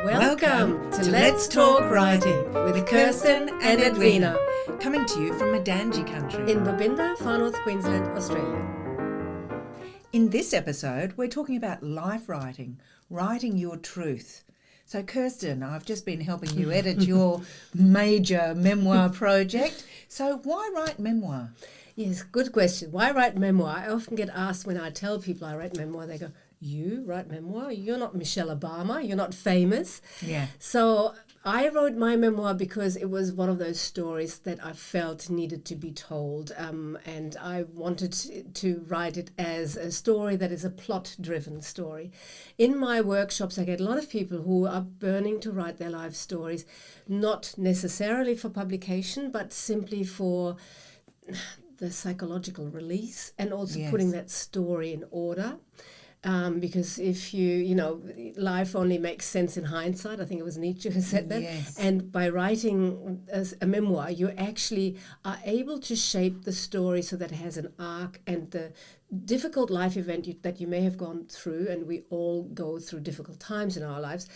Welcome to Let's Talk Writing with Kerstin and Edwina, coming to you from Madangi country in Babinda, Far North Queensland, Australia. In this episode, we're talking about life writing, writing your truth. So Kerstin, I've just been helping you edit your major memoir project. So why write memoir? Yes, good question. Why write memoir? I often get asked when I tell people I write memoir, they go, you write memoir? You're not Michelle Obama. You're not famous. Yeah. So I wrote my memoir because it was one of those stories that I felt needed to be told. And I wanted to write it as a story that is a plot-driven story. In my workshops, I get a lot of people who are burning to write their life stories, not necessarily for publication, but simply for the psychological release and also putting that story in order. Because if life only makes sense in hindsight. I think it was Nietzsche who said that. Yes. And by writing a memoir, you actually are able to shape the story so that it has an arc, and the difficult life event that you may have gone through, and we all go through difficult times in our lives,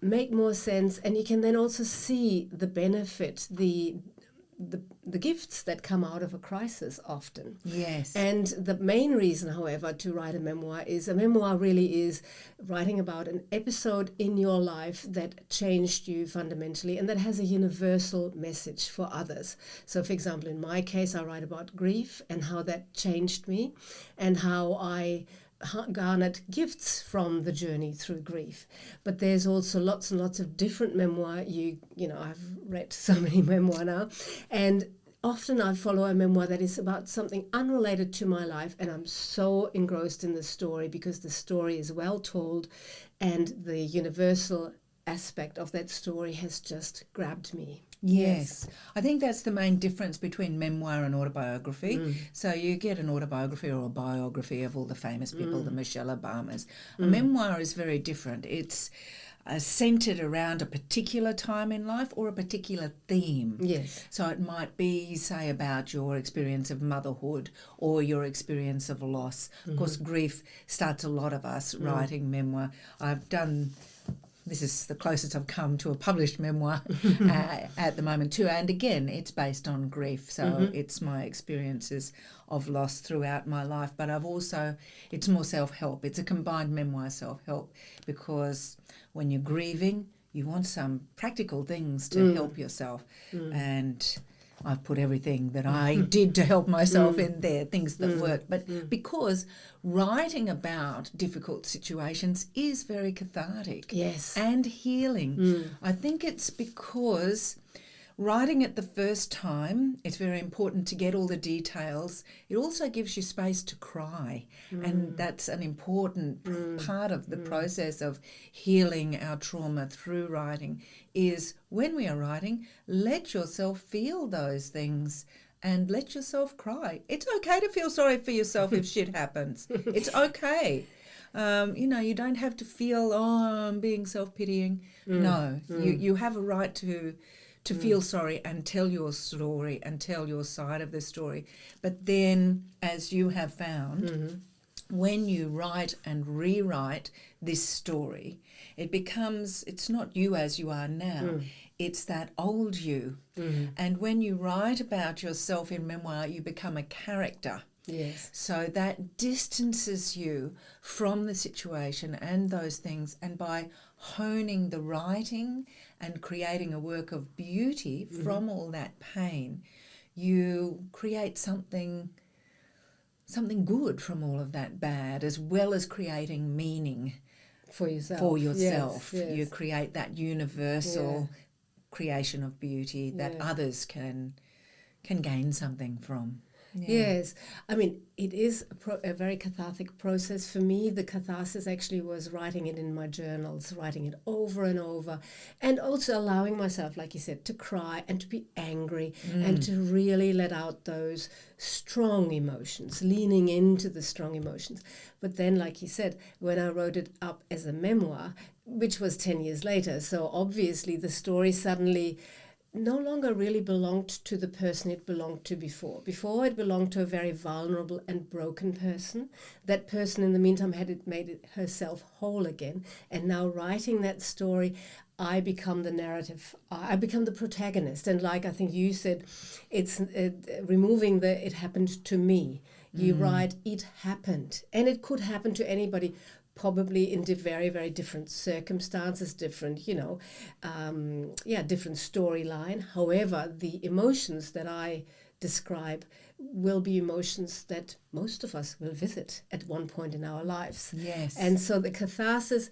make more sense. And you can then also see the benefit, the gifts that come out of a crisis often. Yes. And the main reason, however, to write a memoir really is writing about an episode in your life that changed you fundamentally and that has a universal message for others. So, for example, in my case, I write about grief and how that changed me and how I garnered gifts from the journey through grief. But there's also lots and lots of different memoir. I've read so many memoir now, and often I follow a memoir that is about something unrelated to my life, and I'm so engrossed in the story because the story is well told, and the universal aspect of that story has just grabbed me. Yes. I think that's the main difference between memoir and autobiography. So you get an autobiography or a biography of all the famous people, the Michelle Obamas. A memoir is very different. It's centered around a particular time in life or a particular theme. Yes. So it might be, say, about your experience of motherhood or your experience of loss. Of course, grief starts a lot of us writing memoir. This is the closest I've come to a published memoir at the moment too. And again, it's based on grief. So it's my experiences of loss throughout my life. But it's more self-help. It's a combined memoir self-help, because when you're grieving, you want some practical things to help yourself. And I've put everything that I did to help myself in there, things that worked. But because writing about difficult situations is very cathartic and healing. I think it's because writing it the first time, it's very important to get all the details. It also gives you space to cry. And that's an important part of the process of healing our trauma through writing, is when we are writing, let yourself feel those things and let yourself cry. It's okay to feel sorry for yourself if shit happens. It's okay. You don't have to feel, I'm being self-pitying. No, you have a right to feel sorry and tell your story and tell your side of the story. But then, as you have found, when you write and rewrite this story, it's not you as you are now. It's that old you. And when you write about yourself in memoir, you become a character. Yes. So that distances you from the situation and those things. And by honing the writing and creating a work of beauty from all that pain, you create something good from all of that bad, as well as creating meaning for yourself. Yes. You create that universal creation of beauty that others can gain something from. Yes. I mean, it is a very cathartic process. For me, the catharsis actually was writing it in my journals, writing it over and over, and also allowing myself, like you said, to cry and to be angry and to really let out those strong emotions, leaning into the strong emotions. But then, like you said, when I wrote it up as a memoir, which was 10 years later, so obviously the story suddenly no longer really belonged to the person it belonged to before. Before, it belonged to a very vulnerable and broken person. That person, in the meantime, had made it herself whole again. And now, writing that story, I become the narrative. I become the protagonist. And like I think you said, it's removing the "it happened to me." You write, "it happened," and it could happen to anybody. Probably in very, very different circumstances, different, different storyline. However, the emotions that I describe will be emotions that most of us will visit at one point in our lives. Yes. And so the catharsis,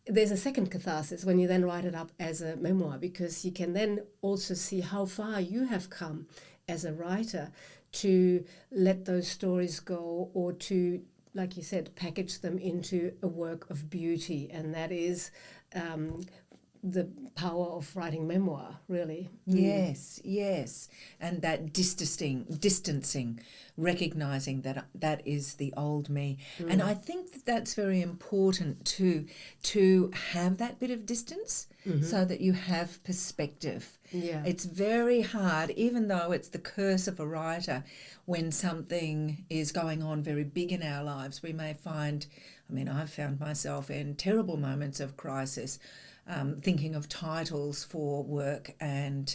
there's a second catharsis when you then write it up as a memoir, because you can then also see how far you have come as a writer to let those stories go, or to, like you said, package them into a work of beauty. And that is the power of writing memoir, really. Yes. And that distancing, recognizing that is the old me. And I think that that's very important too, to have that bit of distance so that you have perspective. Yeah. It's very hard, even though it's the curse of a writer, when something is going on very big in our lives. We may find, I've found myself in terrible moments of crisis, thinking of titles for work, and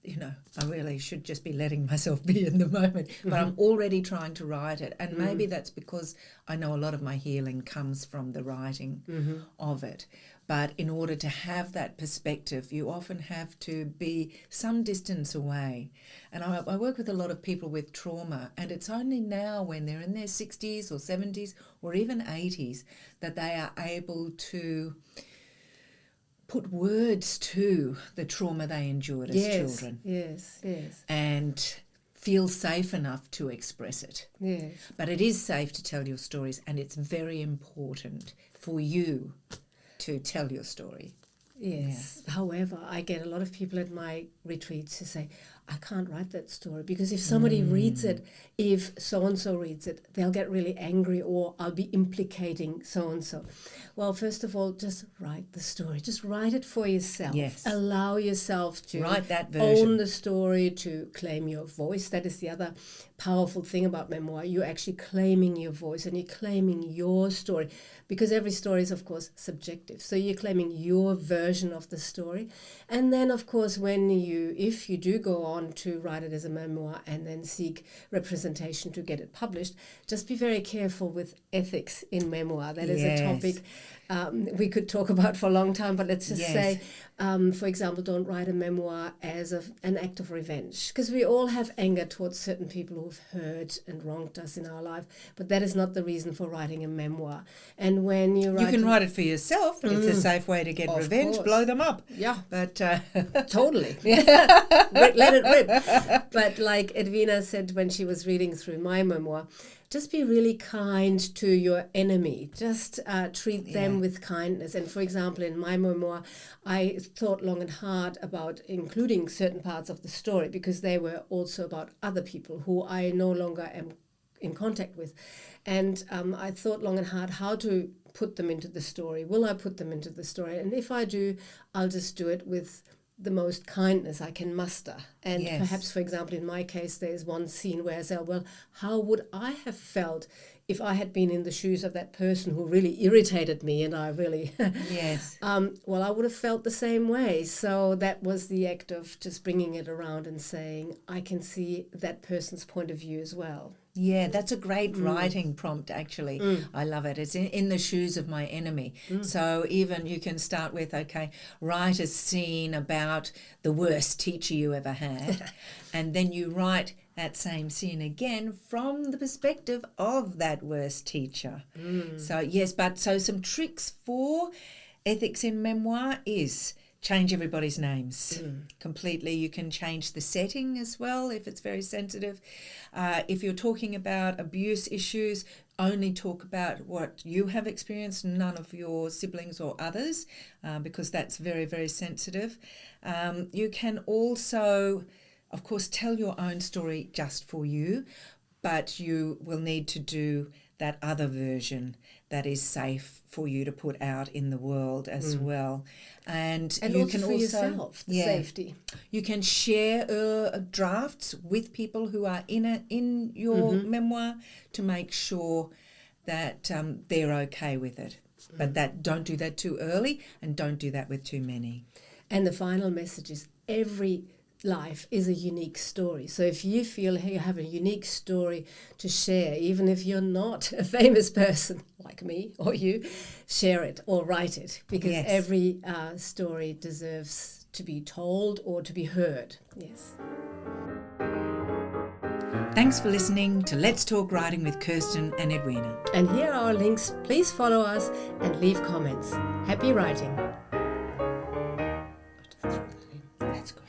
I really should just be letting myself be in the moment, but I'm already trying to write it. And maybe that's because I know a lot of my healing comes from the writing of it. But in order to have that perspective, you often have to be some distance away. And I work with a lot of people with trauma, and it's only now when they're in their 60s or 70s or even 80s that they are able to put words to the trauma they endured as children. Yes. And feel safe enough to express it. Yes. But it is safe to tell your stories, and it's very important for you to tell your story. Yes. Yeah. However, I get a lot of people at my retreats who say, I can't write that story because if somebody reads it, if so-and-so reads it, they'll get really angry, or I'll be implicating so-and-so. Well, first of all, just write the story. Just write it for yourself. Yes. Allow yourself to write that version. Own the story, to claim your voice. That is the other powerful thing about memoir. You're actually claiming your voice, and you're claiming your story, because every story is, of course, subjective. So you're claiming your version of the story. And then, of course, if you do go on to write it as a memoir and then seek representation to get it published, just be very careful with ethics in memoir. That is a topic we could talk about for a long time, but let's just say, for example, don't write a memoir as an act of revenge, because we all have anger towards certain people who've hurt and wronged us in our life, but that is not the reason for writing a memoir. And when you can write it for yourself. It's a safe way to get revenge. Course. Blow them up. Yeah, but totally. Let it rip. But like Edwina said when she was reading through my memoir, just be really kind to your enemy. Just treat them with kindness. And for example, in my memoir, I thought long and hard about including certain parts of the story, because they were also about other people who I no longer am in contact with. And I thought long and hard how to put them into the story. Will I put them into the story? And if I do, I'll just do it with the most kindness I can muster. And perhaps, for example, in my case, there's one scene where I say, well, how would I have felt if I had been in the shoes of that person who really irritated me, and I really, well, I would have felt the same way. So that was the act of just bringing it around and saying, I can see that person's point of view as well. Yeah, that's a great writing prompt, actually. I love it. It's in the shoes of my enemy. So even you can start with, write a scene about the worst teacher you ever had, and then you write that same scene again from the perspective of that worst teacher. So some tricks for ethics in memoir is change everybody's names completely. You can change the setting as well if it's very sensitive. If you're talking about abuse issues, only talk about what you have experienced, none of your siblings or others, because that's very, very sensitive. You can also, of course, tell your own story just for you, but you will need to do that other version that is safe for you to put out in the world as well. And you also can for also yourself, the safety. You can share drafts with people who are in your memoir to make sure that they're okay with it. But don't do that too early, and don't do that with too many. And the final message is every life is a unique story. So if you feel you have a unique story to share, even if you're not a famous person like me or you, share it or write it, because every story deserves to be told or to be heard. Yes. Thanks for listening to Let's Talk Writing with Kerstin and Edwina. And here are our links. Please follow us and leave comments. Happy writing. That's good.